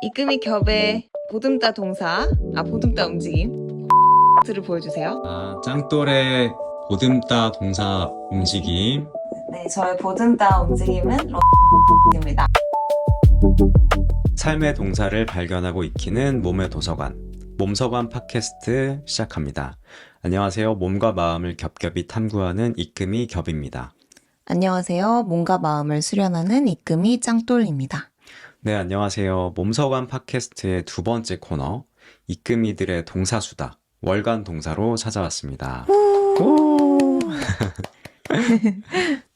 이금희 겹의 보듬다 동사, 보듬다 움직임 를 보여주세요. 짱돌의 보듬다 동사 움직임. 네, 저의 보듬다 움직임은 입니다. 삶의 동사를 발견하고 익히는 몸의 도서관. 몸서관 팟캐스트 시작합니다. 안녕하세요. 몸과 마음을 겹겹이 탐구하는 이금희 겹입니다. 안녕하세요. 몸과 마음을 수련하는 이금희 짱돌입니다. 네, 안녕하세요. 몸서관 팟캐스트의 두 번째 코너, 이금희들의 동사수다. 월간 동사로 찾아왔습니다.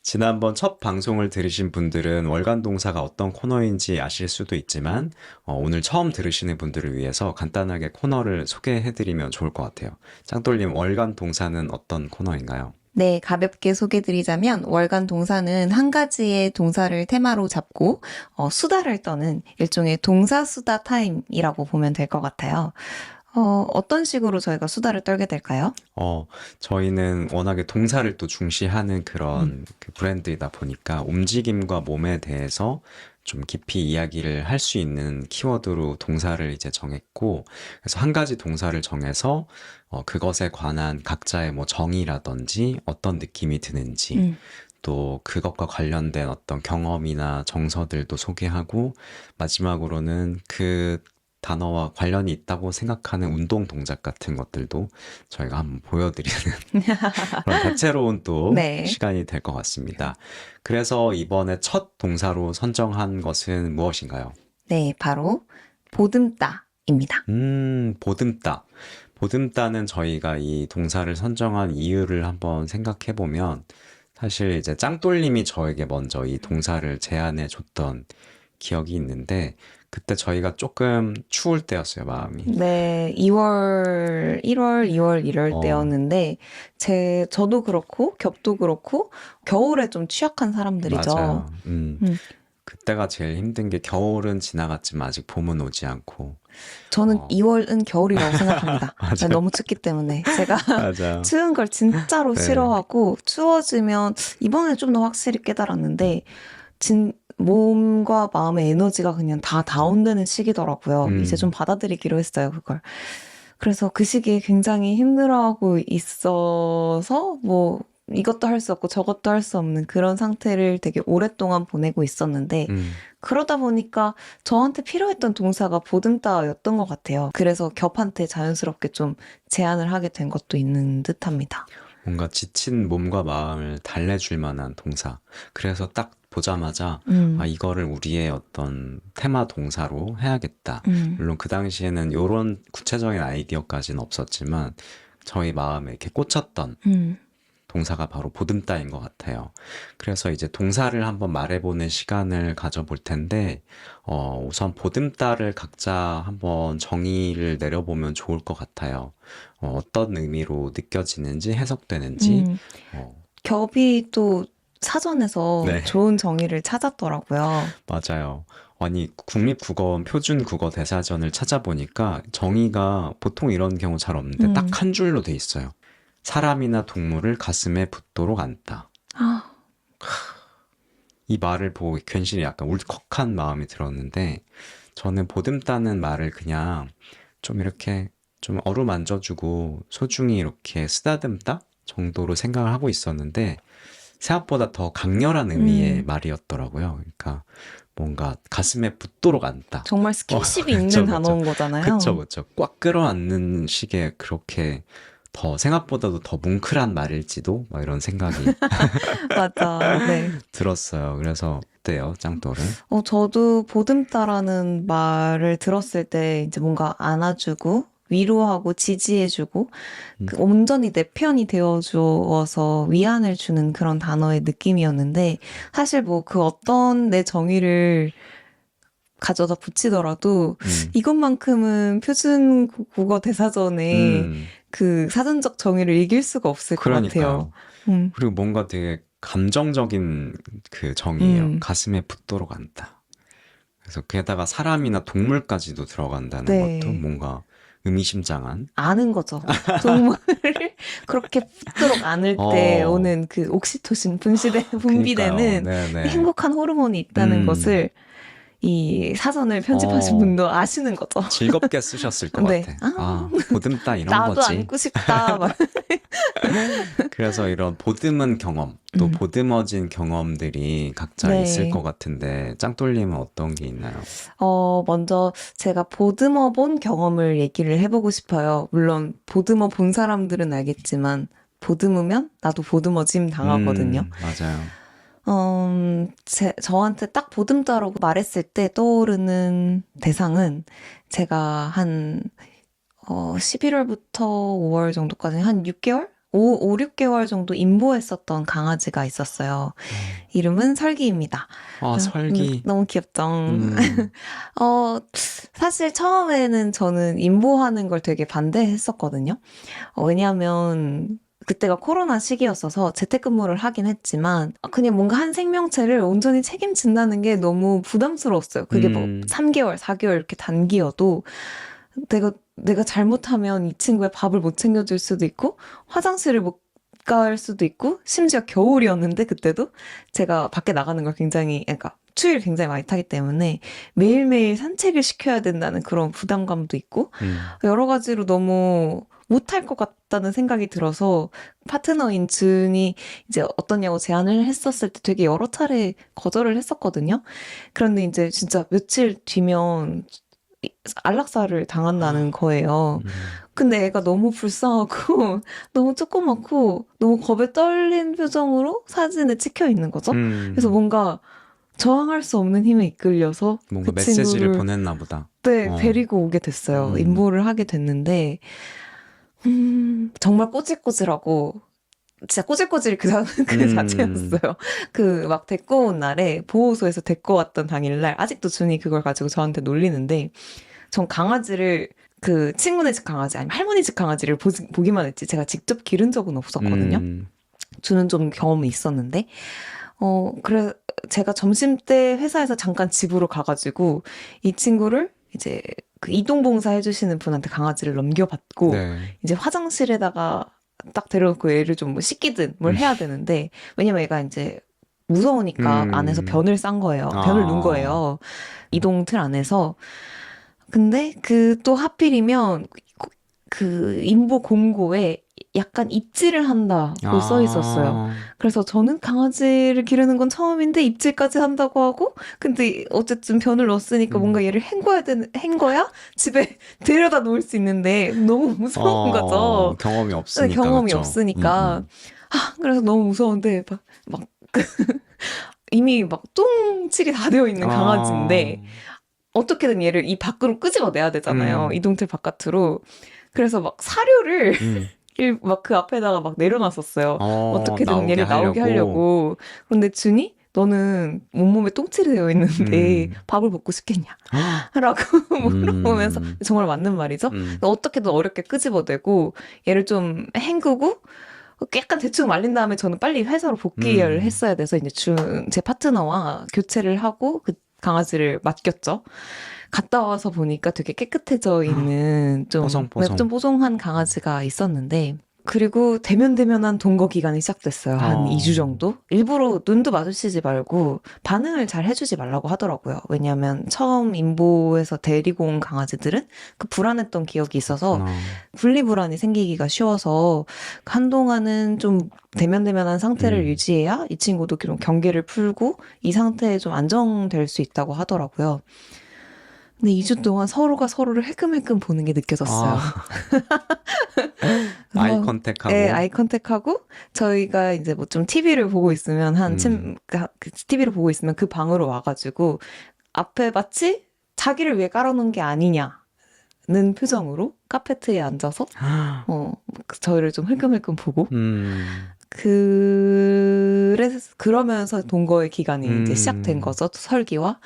지난번 첫 방송을 들으신 분들은 월간 동사가 어떤 코너인지 아실 수도 있지만 오늘 처음 들으시는 분들을 위해서 간단하게 코너를 소개해드리면 좋을 것 같아요. 짱돌님, 월간 동사는 어떤 코너인가요? 네, 가볍게 소개드리자면 월간 동사는 한 가지의 동사를 테마로 잡고 수다를 떠는 일종의 동사수다 타임이라고 보면 될 것 같아요. 어떤 식으로 저희가 수다를 떨게 될까요? 저희는 워낙에 동사를 또 중시하는 그런 그 브랜드이다 보니까 움직임과 몸에 대해서 좀 깊이 이야기를 할 수 있는 키워드로 동사를 이제 정했고, 그래서 한 가지 동사를 정해서 그것에 관한 각자의 뭐 정의라든지 어떤 느낌이 드는지 또 그것과 관련된 어떤 경험이나 정서들도 소개하고, 마지막으로는 그 단어와 관련이 있다고 생각하는 운동 동작 같은 것들도 저희가 한번 보여드리는 그런 다채로운 또 네. 시간이 될 것 같습니다. 그래서 이번에 첫 동사로 선정한 것은 무엇인가요? 네, 바로 보듬다입니다. 보듬다. 보듬다는 저희가 이 동사를 선정한 이유를 한번 생각해 보면, 사실 이제 짱돌님이 저에게 먼저 이 동사를 제안해 줬던 기억이 있는데, 그때 저희가 조금 추울 때였어요, 마음이. 네, 1월, 2월 이럴 때였는데 저도 그렇고 겹도 그렇고 겨울에 좀 취약한 사람들이죠. 맞아요. 그때가 제일 힘든 게, 겨울은 지나갔지만 아직 봄은 오지 않고. 저는 2월은 겨울이라고 생각합니다. 맞아요. 너무 춥기 때문에 제가 맞아요. 추운 걸 진짜로 네. 싫어하고, 추워지면 이번에 좀 더 확실히 깨달았는데 몸과 마음의 에너지가 그냥 다 다운되는 시기더라고요. 이제 좀 받아들이기로 했어요, 그걸. 그래서 그 시기에 굉장히 힘들어하고 있어서 뭐 이것도 할 수 없고 저것도 할 수 없는 그런 상태를 되게 오랫동안 보내고 있었는데, 그러다 보니까 저한테 필요했던 동사가 보듬다였던 것 같아요. 그래서 겹한테 자연스럽게 좀 제안을 하게 된 것도 있는 듯합니다. 뭔가 지친 몸과 마음을 달래줄 만한 동사. 그래서 딱 보자마자 이거를 우리의 어떤 테마 동사로 해야겠다. 물론 그 당시에는 이런 구체적인 아이디어까지는 없었지만 저희 마음에 이렇게 꽂혔던 동사가 바로 보듬다인 것 같아요. 그래서 이제 동사를 한번 말해보는 시간을 가져볼 텐데, 우선 보듬다를 각자 한번 정의를 내려보면 좋을 것 같아요. 어떤 의미로 느껴지는지, 해석되는지. 겹이 또 사전에서 네. 좋은 정의를 찾았더라고요. 맞아요. 아니, 국립국어원 표준국어 대사전을 찾아보니까 정의가 보통 이런 경우 잘 없는데 딱 한 줄로 돼 있어요. 사람이나 동물을 가슴에 붙도록 안다. 이 말을 보고 괜시리 약간 울컥한 마음이 들었는데, 저는 보듬다는 말을 그냥 좀 이렇게 좀 어루만져주고 소중히 이렇게 쓰다듬다 정도로 생각을 하고 있었는데, 생각보다 더 강렬한 의미의 말이었더라고요. 그러니까 뭔가 가슴에 붙도록 안다. 정말 스킨십이 있는 그쵸. 단어인 거잖아요. 그쵸. 꽉 끌어안는 식의, 그렇게 더 생각보다도 더 뭉클한 말일지도 막 이런 생각이 맞아. 네. 들었어요. 그래서 어때요, 짱돌은? 저도 보듬다라는 말을 들었을 때 이제 뭔가 안아주고 위로하고 지지해주고 온전히 내 편이 되어주어서 위안을 주는 그런 단어의 느낌이었는데, 사실 뭐 그 어떤 내 정의를 가져다 붙이더라도 이것만큼은 표준 국어 대사전에 그 사전적 정의를 이길 수가 없을 것 같아요. 그리고 뭔가 되게 감정적인 그 정의예요. 가슴에 붙도록 안다. 그래서 게다가 사람이나 동물까지도 들어간다는 네. 것도 뭔가 의미심장한. 아는 거죠. 동물을 그렇게 붙도록 안을 때 오는 그 옥시토신 분비되는 네네. 행복한 호르몬이 있다는 것을 이 사전을 편집하신 어. 분도 아시는 거죠. 즐겁게 쓰셨을 것 네. 같아. 아, 보듬다 이런 나도 거지. 안고 싶다. 막. 그래서 이런 보듬은 경험, 또 음. 보듬어진 경험들이 각자 있을 네. 것 같은데, 짱돌님은 어떤 게 있나요? 먼저 제가 보듬어 본 경험을 얘기를 해보고 싶어요. 물론 보듬어 본 사람들은 알겠지만 보듬으면 나도 보듬어짐 당하거든요. 맞아요. 저한테 딱 보듬자라고 말했을 때 떠오르는 대상은 제가 한 11월부터 5월 정도까지 한 6개월? 5, 6개월 정도 임보했었던 강아지가 있었어요. 이름은 설기입니다. 아, 설기. 너무 귀엽죠? 음, 사실 처음에는 저는 임보하는 걸 되게 반대했었거든요. 왜냐하면 그때가 코로나 시기였어서 재택근무를 하긴 했지만 그냥 뭔가 한 생명체를 온전히 책임진다는 게 너무 부담스러웠어요. 그게 뭐 3개월, 4개월 이렇게 단기여도 내가 잘못하면 이 친구의 밥을 못 챙겨줄 수도 있고 화장실을 못 갈 수도 있고 심지어 겨울이었는데 그때도 제가 밖에 나가는 걸 그러니까 추위를 굉장히 많이 타기 때문에 매일매일 산책을 시켜야 된다는 그런 부담감도 있고 여러 가지로 너무 못할 것 같다는 생각이 들어서 파트너인 준이 이제 어떠냐고 제안을 했었을 때 되게 여러 차례 거절을 했었거든요. 그런데 이제 진짜 며칠 뒤면 안락사를 당한다는 거예요. 근데 애가 너무 불쌍하고 너무 조그맣고 너무 겁에 떨린 표정으로 사진에 찍혀 있는 거죠. 그래서 뭔가 저항할 수 없는 힘에 이끌려서 뭔가 그 메시지를 친구를 보냈나 보다. 데리고 오게 됐어요. 임보를 하게 됐는데 정말 꼬질꼬질하고 진짜 꼬질꼬질 그 자체였어요. 그 막 데리고 온 날에 보호소에서 데리고 왔던 당일날 아직도 준이 그걸 가지고 저한테 놀리는데 전 강아지를 그 친구네 집 강아지 아니면 할머니 집 강아지를 보기만 했지 제가 직접 기른 적은 없었거든요. 준은 좀 경험이 있었는데 그래 제가 점심 때 회사에서 잠깐 집으로 가가지고 이 친구를 이제 그 이동봉사 해주시는 분한테 강아지를 넘겨받고 네. 이제 화장실에다가 딱 데려놓고 얘를 좀 뭐 씻기든 뭘 해야 되는데 왜냐면 얘가 이제 무서우니까 안에서 변을 싼 거예요. 변을 놓은 거예요. 이동 틀 안에서. 근데 그 또 하필이면 그 인보 공고에 약간 입질을 한다고 써 있었어요. 그래서 저는 강아지를 기르는 건 처음인데 입질까지 한다고 하고 근데 어쨌든 변을 넣었으니까 뭔가 얘를 헹궈야 집에 데려다 놓을 수 있는데 너무 무서운 거죠. 경험이 없으니까. 경험이 그쵸? 없으니까. 그래서 너무 무서운데 막 이미 막 똥칠이 다 되어 있는 강아지인데 어떻게든 얘를 이 밖으로 끄집어내야 되잖아요. 이동틀 바깥으로. 그래서 막 사료를 막 그 앞에다가 막 내려놨었어요. 어떻게든 얘를 나오게 하려고. 그런데 준이 너는 온몸에 똥칠이 되어 있는데 밥을 먹고 싶겠냐? 라고 물어보면서 정말 맞는 말이죠. 어떻게든 어렵게 끄집어내고 얘를 좀 헹구고 약간 대충 말린 다음에 저는 빨리 회사로 복귀를 했어야 돼서 이제 제 파트너와 교체를 하고 그 강아지를 맡겼죠. 갔다 와서 보니까 되게 깨끗해져 있는 좀 뽀송한 강아지가 있었는데 그리고 대면대면한 동거 기간이 시작됐어요. 한 2주 정도? 일부러 눈도 마주치지 말고 반응을 잘 해주지 말라고 하더라고요. 왜냐하면 처음 임보에서 데리고 온 강아지들은 그 불안했던 기억이 있어서 분리불안이 생기기가 쉬워서 한동안은 좀 대면대면한 상태를 유지해야 이 친구도 좀 경계를 풀고 이 상태에 좀 안정될 수 있다고 하더라고요. 근데 2주 동안 서로가 서로를 헬끔헬끔 보는 게 느껴졌어요. 아이 컨택하고. 네, 아이 컨택하고 저희가 이제 뭐 좀 TV를 보고 있으면 그 TV를 보고 있으면 그 방으로 와가지고 앞에 마치 자기를 위해 깔아놓은 게 아니냐는 표정으로 카페트에 앉아서 저희를 좀 흘끔흘끔 보고 그러면서 동거의 기간이 이제 시작된 거죠. 설기와.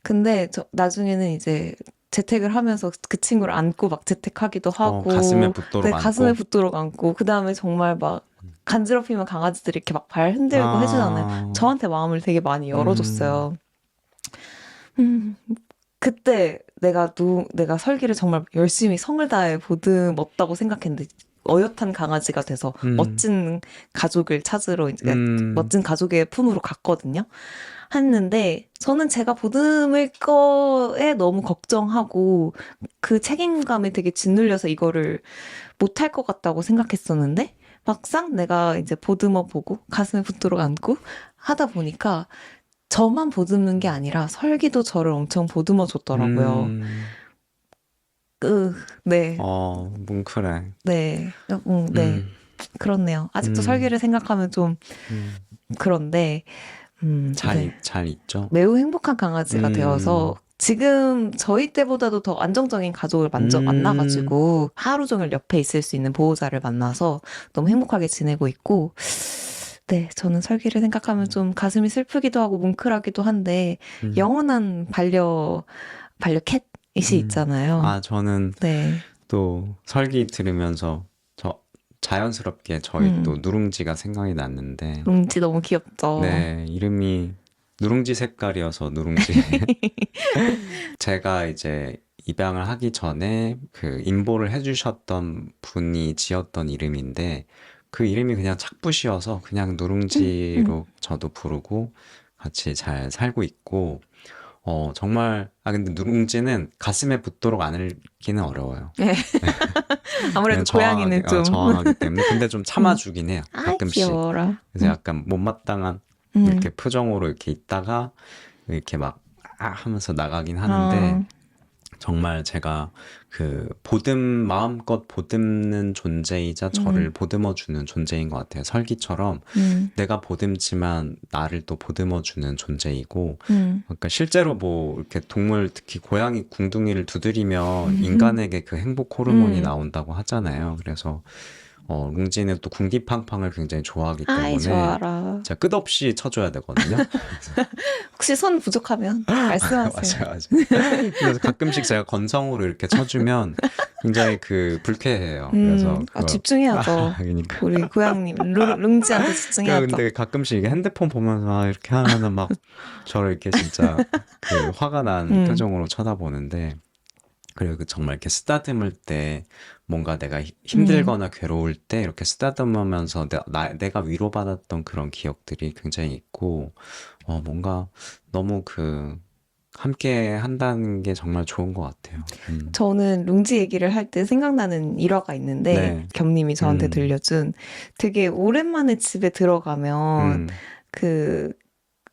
근데 나중에는 이제 재택을 하면서 그 친구를 안고 막 재택하기도 하고 가슴에 붙도록 안고 가슴에 붙도록 안고 그 다음에 정말 막 간지럽히면 강아지들이 이렇게 막 발 흔들고 해주잖아요. 저한테 마음을 되게 많이 열어줬어요. 그때 내가 설기를 정말 열심히 성을 다해 보듬었다고 생각했는데 어엿한 강아지가 돼서 멋진 가족을 찾으러 이제 멋진 가족의 품으로 갔거든요. 했는데 저는 제가 보듬을 거에 너무 걱정하고 그 책임감에 되게 짓눌려서 이거를 못할 것 같다고 생각했었는데 막상 내가 이제 보듬어 보고 가슴에 붙들어 안고 하다 보니까 저만 보듬는 게 아니라 설기도 저를 엄청 보듬어 줬더라고요. 네, 뭉클해. 네, 네, 음, 그렇네요. 아직도 음, 설기를 생각하면 좀 음. 그런데, 네. 잘 있죠? 매우 행복한 강아지가 되어서 음, 지금 저희 때보다도 더 안정적인 가족을 음, 만나가지고 하루 종일 옆에 있을 수 있는 보호자를 만나서 너무 행복하게 지내고 있고, 네, 저는 설기를 생각하면 좀 가슴이 슬프기도 하고 뭉클하기도 한데, 음, 영원한 반려캣이시 있잖아요. 저는 네, 또 설기 들으면서 자연스럽게 저희 또 음, 누룽지가 생각이 났는데, 룽지 너무 귀엽죠. 네, 이름이 누룽지 색깔이어서 누룽지. 제가 이제 입양을 하기 전에 그 인보를 해주셨던 분이 지었던 이름인데 그 이름이 그냥 착붙이어서 그냥 음. 누룽지로 저도 부르고 같이 잘 살고 있고 정말 근데 누룽지는 가슴에 붙도록 안기는 어려워요. 네, 그냥 아무래도 고양이는 좀, 저항하기 때문에 근데 좀 음. 참아주긴 해요. 아, 가끔씩. 귀여워라. 그래서 약간 못마땅한 음. 이렇게 표정으로 이렇게 있다가 이렇게 막 하면서 나가긴 하는데 아, 정말 제가 그 마음껏 보듬는 존재이자 저를 음, 보듬어주는 존재인 것 같아요. 설기처럼 음, 내가 보듬지만 나를 또 보듬어주는 존재이고, 음. 그러니까 실제로 뭐 이렇게 동물, 특히 고양이 궁둥이를 두드리면 음, 인간에게 그 행복 호르몬이 음. 나온다고 하잖아요. 그래서 룽지는 또 궁디팡팡을 굉장히 좋아하기 아이, 때문에 좋아라. 제가 끝없이 쳐줘야 되거든요. 혹시 손 부족하면 말씀하세요. 맞아요, 맞아요. 그래서 가끔씩 제가 건성으로 이렇게 쳐주면 굉장히 그 불쾌해요. 그래서 집중해야죠. 그러니까. 우리 고양님, 룽지한테 그러니까 집중해야죠. 근데 가끔씩 이게 핸드폰 보면서 이렇게 하면은 막 저를 이렇게 진짜 그 화가 난 음, 표정으로 쳐다보는데 그리고 그 정말 이렇게 쓰다듬을 때 뭔가 내가 음. 힘들거나 괴로울 때 이렇게 쓰다듬으면서 내가 위로받았던 그런 기억들이 굉장히 있고 뭔가 너무 함께 한다는 게 정말 좋은 것 같아요. 저는 룽지 얘기를 할 때 생각나는 일화가 있는데, 네. 겸님이 저한테 음, 들려준 되게 오랜만에 집에 들어가면 음. 그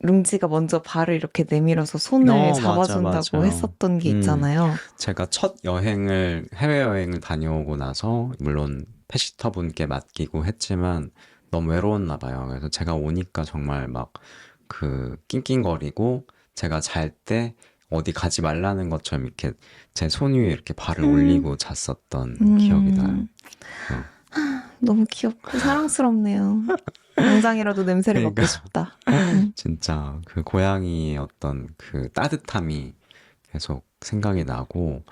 룽지가 먼저 발을 이렇게 내밀어서 손을 맞아, 잡아준다고 맞아요. 했었던 게 음, 있잖아요. 제가 첫 해외여행을 다녀오고 나서, 물론 패시터분께 맡기고 했지만, 너무 외로웠나 봐요. 그래서 제가 오니까 정말 막, 낑낑거리고, 제가 잘 때, 어디 가지 말라는 것처럼 이렇게 제 손 위에 이렇게 발을 음, 올리고 잤었던 기억이 나요. 음. 그래서 너무 귀엽고 사랑스럽네요. 당장이라도 냄새를 그러니까 맡고 싶다. 음. 진짜 그 고양이의 어떤 그 따뜻함이 계속 생각이 나고,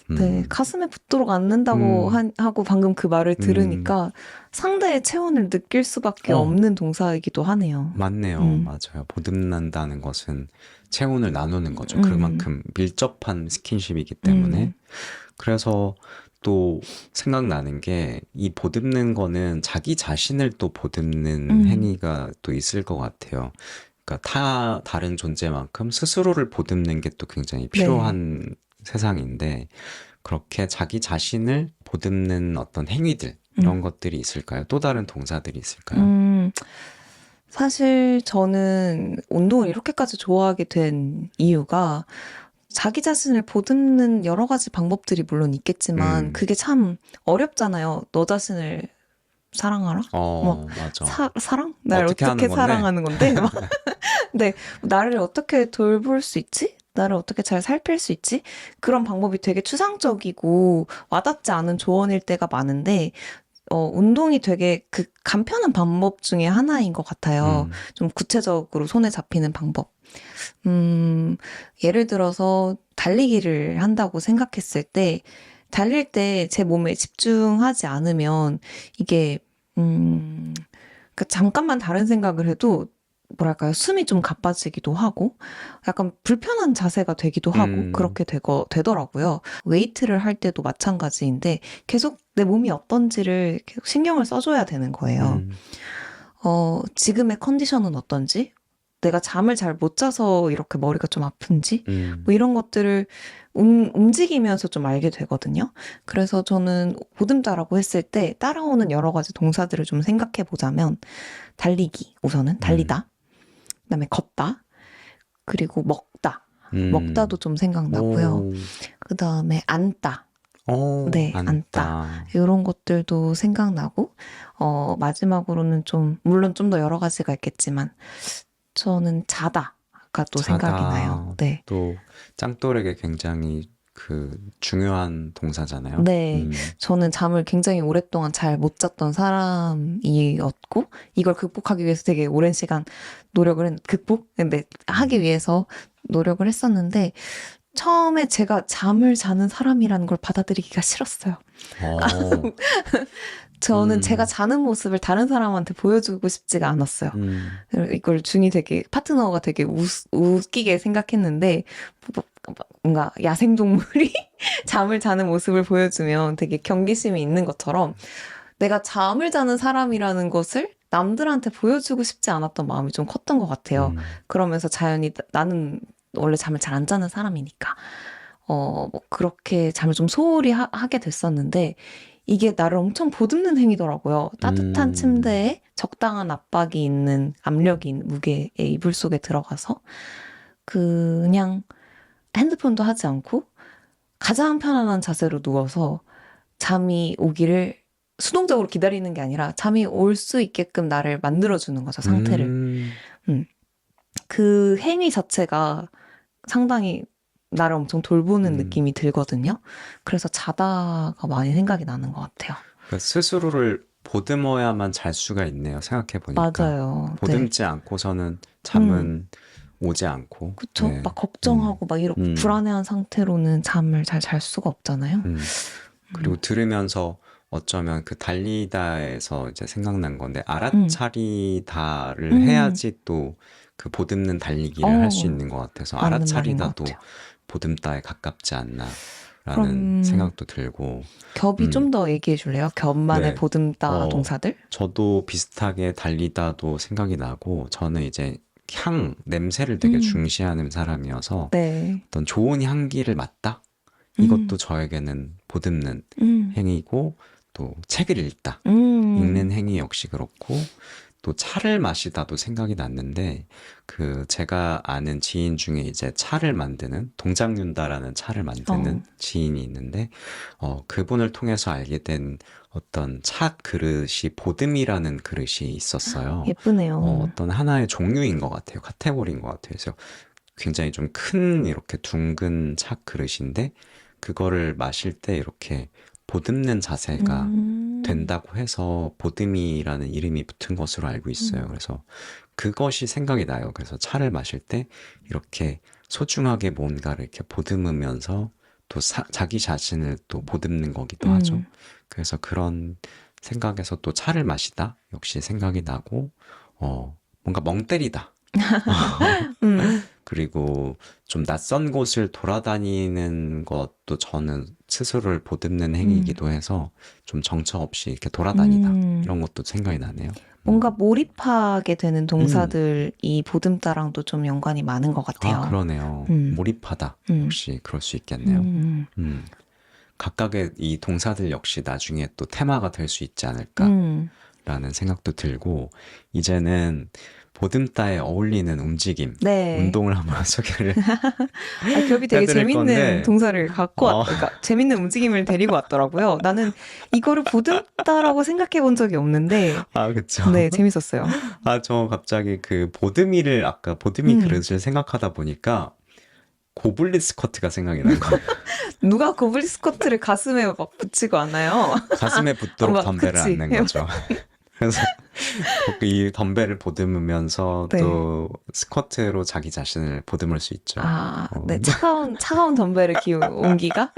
네, 음, 가슴에 붙도록 앉는다고 음, 하고 방금 그 말을 음, 들으니까 상대의 체온을 느낄 수밖에 어, 없는 동사이기도 하네요. 맞네요. 음, 맞아요. 보듬는다는 것은 체온을 나누는 거죠. 음, 그만큼 밀접한 스킨십이기 때문에. 음, 그래서 또 생각나는 게 이 보듬는 거는 자기 자신을 또 보듬는 음, 행위가 또 있을 것 같아요. 그러니까 다른 존재만큼 스스로를 보듬는 게 또 굉장히 네. 필요한 세상인데, 그렇게 자기 자신을 보듬는 어떤 행위들, 음, 이런 것들이 있을까요? 또 다른 동사들이 있을까요? 음, 사실 저는 운동을 이렇게까지 좋아하게 된 이유가 자기 자신을 보듬는 여러 가지 방법들이 물론 있겠지만 음, 그게 참 어렵잖아요. 너 자신을 사랑하라? 뭐, 맞아. 사랑? 날 어떻게 하는 어떻게 건데? 사랑하는 건데? 막, 네, 나를 어떻게 돌볼 수 있지? 나를 어떻게 잘 살필 수 있지? 그런 방법이 되게 추상적이고 와닿지 않은 조언일 때가 많은데, 운동이 되게 그 간편한 방법 중에 하나인 것 같아요. 음, 좀 구체적으로 손에 잡히는 방법. 예를 들어서 달리기를 한다고 생각했을 때, 달릴 때 제 몸에 집중하지 않으면 이게, 그 잠깐만 다른 생각을 해도 뭐랄까요, 숨이 좀 가빠지기도 하고, 약간 불편한 자세가 되기도 하고, 그렇게 되더라고요. 웨이트를 할 때도 마찬가지인데, 계속 내 몸이 어떤지를 계속 신경을 써줘야 되는 거예요. 음, 지금의 컨디션은 어떤지, 내가 잠을 잘 못 자서 이렇게 머리가 좀 아픈지, 뭐 이런 것들을 움직이면서 좀 알게 되거든요. 그래서 저는 보듬자라고 했을 때 따라오는 여러 가지 동사들을 좀 생각해 보자면, 달리기, 우선은 달리다. 그다음에 걷다. 그리고 먹다. 먹다도 좀 생각나고요. 오, 그다음에 앉다. 네, 앉다. 앉다. 이런 것들도 생각나고, 마지막으로는 좀, 물론 좀 더 여러 가지가 있겠지만, 저는 자다가 또 생각이 나요. 자다. 네. 또 짱돌에게 굉장히 그 중요한 동사잖아요. 네. 저는 잠을 굉장히 오랫동안 잘 못 잤던 사람이었고, 이걸 극복하기 위해서 되게 오랜 시간 근데 하기 위해서 노력을 했었는데, 처음에 제가 잠을 자는 사람이라는 걸 받아들이기가 싫었어요. 어, 저는 제가 자는 모습을 다른 사람한테 보여주고 싶지가 않았어요. 이걸 파트너가 되게 웃기게 생각했는데, 뭔가 야생동물이 잠을 자는 모습을 보여주면 되게 경계심이 있는 것처럼, 내가 잠을 자는 사람이라는 것을 남들한테 보여주고 싶지 않았던 마음이 좀 컸던 것 같아요. 그러면서 자연히 나는 원래 잠을 잘 안 자는 사람이니까, 뭐 그렇게 잠을 좀 소홀히 하게 됐었는데, 이게 나를 엄청 보듬는 행위더라고요. 따뜻한 침대에 적당한 압박이 있는, 압력이 있는 무게의 이불 속에 들어가서 그냥 핸드폰도 하지 않고 가장 편안한 자세로 누워서 잠이 오기를 수동적으로 기다리는 게 아니라 잠이 올 수 있게끔 나를 만들어주는 거죠, 상태를. 그 행위 자체가 상당히 나를 엄청 돌보는 느낌이 들거든요. 그래서 자다가 많이 생각이 나는 것 같아요. 그러니까 스스로를 보듬어야만 잘 수가 있네요. 생각해보니까. 맞아요. 네. 보듬지 않고서는 잠은 오지 않고. 그쵸? 네. 막 걱정하고 막 이렇게 불안해한 상태로는 잠을 잘 잘 수가 없잖아요. 그리고 들으면서 어쩌면 그 달리다에서 이제 생각난 건데, 알아차리다를 해야지 또 그 보듬는 달리기를 할 수 있는 것 같아서, 맞는 말인 것 알아차리다도 같아요. 보듬다에 가깝지 않나라는 그럼 생각도 들고. 겹이 좀 더 얘기해 줄래요? 겹만의 네. 보듬다 동사들? 저도 비슷하게 달리다도 생각이 나고, 저는 이제 냄새를 되게 중시하는 사람이어서, 네. 어떤 좋은 향기를 맡다? 이것도 저에게는 보듬는 행위고, 또 책을 읽다. 읽는 행위 역시 그렇고, 또 차를 마시다도 생각이 났는데, 제가 아는 지인 중에 이제 차를 만드는, 동작윤다라는 차를 만드는 지인이 있는데, 그분을 통해서 알게 된 어떤 차 그릇이 보듬이라는 그릇이 있었어요. 예쁘네요. 어떤 하나의 종류인 것 같아요. 카테고리인 것 같아요. 그래서 굉장히 좀 큰 이렇게 둥근 차 그릇인데, 그거를 마실 때 이렇게 보듬는 자세가 된다고 해서 보듬이라는 이름이 붙은 것으로 알고 있어요. 그래서 그것이 생각이 나요. 그래서 차를 마실 때 이렇게 소중하게 뭔가를 이렇게 보듬으면서 또 자기 자신을 또 보듬는 거기도 하죠. 그래서 그런 생각에서 또 차를 마시다 역시 생각이 나고, 뭔가 멍 때리다. 그리고 좀 낯선 곳을 돌아다니는 것도 저는 스스로를 보듬는 행위이기도 해서 좀 정처 없이 이렇게 돌아다니다. 이런 것도 생각이 나네요. 뭔가 몰입하게 되는 동사들이 보듬다랑도 좀 연관이 많은 것 같아요. 아, 그러네요. 몰입하다. 역시 그럴 수 있겠네요. 각각의 이 동사들 역시 나중에 또 테마가 될 수 있지 않을까라는 생각도 들고, 이제는 보듬다에 어울리는 움직임, 네. 운동을 한번 소개를 겹이 되게 해드릴 재밌는 건데, 동사를 갖고 그러니까 재밌는 움직임을 데리고 왔더라고요. 나는 이거를 보듬다라고 생각해 본 적이 없는데, 아, 그쵸. 네, 재밌었어요. 저 갑자기 아까 보듬이 그릇을 생각하다 보니까 고블린 스쿼트가 생각이 난 거예요. 누가 고블린 스쿼트를 가슴에 막 붙이고 왔나요? 가슴에 붙도록 막, 덤벨을 그치. 앉는 거죠. 그래서 이 덤벨을 보듬으면서 네. 또 스쿼트로 자기 자신을 보듬을 수 있죠. 네, 차가운 덤벨을 옮기가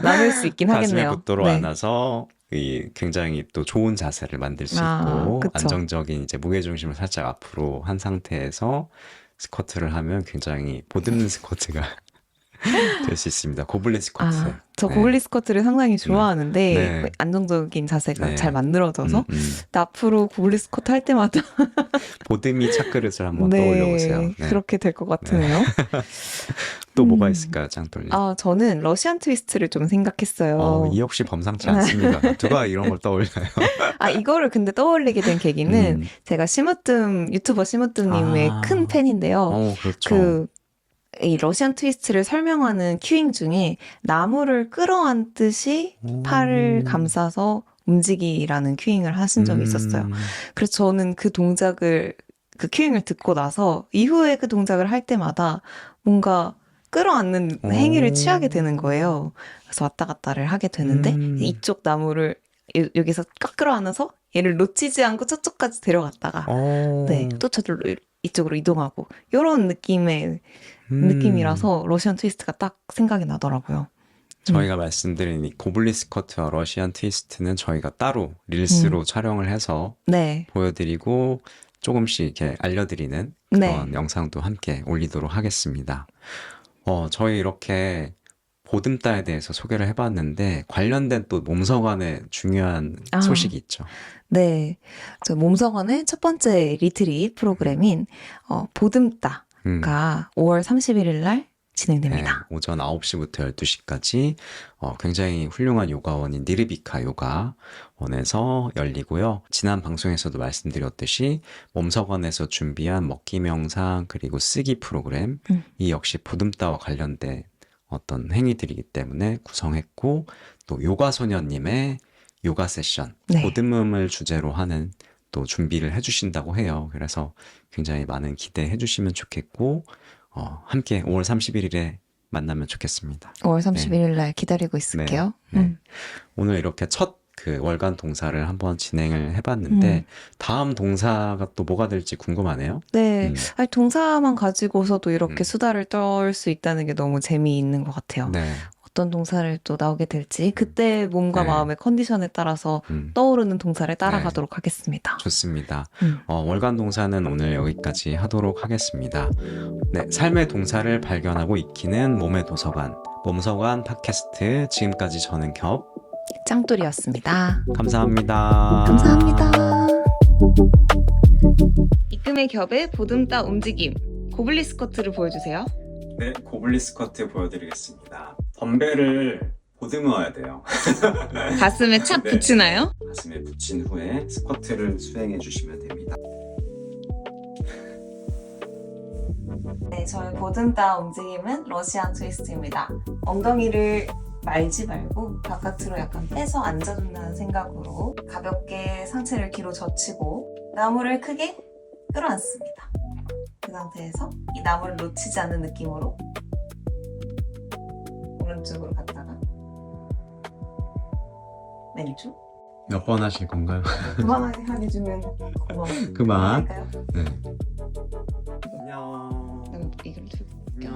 나눌 수 있긴 가슴에 하겠네요. 붙도록 네. 안아서 굉장히 또 좋은 자세를 만들 수 아, 있고 그쵸. 안정적인 이제 무게중심을 살짝 앞으로 한 상태에서 스쿼트를 하면 굉장히 보듬는 스쿼트가 될 수 있습니다. 고블린 스쿼트. 아, 저 네. 고블린 스쿼트를 상당히 좋아하는데 네. 안정적인 자세가 네. 잘 만들어져서 음. 근데 앞으로 고블린 스쿼트 할 때마다 보듬이 차크릇을 한번 떠올려 보세요. 네. 그렇게 될 것 같으네요. 또 뭐가 음. 있을까요, 짱돌님? 아, 저는 러시안 트위스트를 좀 생각했어요. 이 역시 범상치 않습니다. 누가 이런 걸 떠올려요? 아, 이거를 근데 떠올리게 된 계기는 제가 유튜버 시무뜸님의 아. 큰 팬인데요. 그렇죠. 이 러시안 트위스트를 설명하는 큐잉 중에 나무를 끌어안듯이 팔을 감싸서 움직이라는 큐잉을 하신 적이 있었어요. 그래서 저는 그 큐잉을 듣고 나서 이후에 그 동작을 할 때마다 뭔가 끌어안는 행위를 취하게 되는 거예요. 그래서 왔다 갔다를 하게 되는데 이쪽 나무를 여기서 꽉 끌어안아서 얘를 놓치지 않고 저쪽까지 데려갔다가 네, 또 저절로 이쪽으로 이동하고 이런 느낌이라서 러시안 트위스트가 딱 생각이 나더라고요. 저희가 말씀드린 이 고블린 스쿼트와 러시안 트위스트는 저희가 따로 릴스로 촬영을 해서 네. 보여드리고 조금씩 이렇게 알려드리는 그런 영상도 함께 올리도록 하겠습니다. 저희 이렇게 보듬다에 대해서 소개를 해봤는데 관련된 또 몸서관의 중요한 소식이 있죠. 네, 저 몸서관의 첫 번째 리트릿 프로그램인 보듬다가 5월 31일 날 진행됩니다. 네, 오전 9시부터 12시까지 굉장히 훌륭한 요가원인 니르비카 요가원에서 열리고요. 지난 방송에서도 말씀드렸듯이 몸서관에서 준비한 먹기 명상 그리고 쓰기 프로그램 이 역시 보듬다와 관련된 어떤 행위들이기 때문에 구성했고 또 요가소녀님의 요가 세션, 보듬음을 주제로 하는 또 준비를 해주신다고 해요. 그래서 굉장히 많은 기대해 주시면 좋겠고 함께 5월 31일에 만나면 좋겠습니다. 5월 31일 날 기다리고 있을게요. 네. 오늘 이렇게 첫 그 월간 동사를 한번 진행을 해봤는데 다음 동사가 또 뭐가 될지 궁금하네요. 네, 아니, 동사만 가지고서도 이렇게 수다를 떨 수 있다는 게 너무 재미있는 것 같아요. 네. 어떤 동사를 또 나오게 될지 그때 몸과 마음의 컨디션에 따라서 떠오르는 동사를 따라가도록 하겠습니다. 좋습니다. 월간 동사는 오늘 여기까지 하도록 하겠습니다. 네, 삶의 동사를 발견하고 익히는 몸의 도서관, 몸서관 팟캐스트 지금까지 저는 짱돌이었습니다. 감사합니다. 감사합니다. 이금의 겹의 보듬다 움직임, 고블린 스쿼트를 보여주세요. 네, 고블린 스쿼트 보여드리겠습니다. 덤벨을 보듬어야 돼요. 가슴에 착 붙이나요? 가슴에 붙인 후에 스쿼트를 수행해 주시면 됩니다. 네, 저희 보듬다 움직임은 러시안 트위스트입니다. 엉덩이를 말지 말고 바깥으로 약간 빼서 앉아준다는 생각으로 가볍게 상체를 뒤로 젖히고 나무를 크게 끌어안습니다. 그 상태에서 이 나무를 놓치지 않는 느낌으로 오른쪽으로 갔다가 왼쪽 몇 번 하실 건가요? 그만하게 해주면 고마워요. 그만. 할까요? 네. 안녕. 이걸 들고 올게요.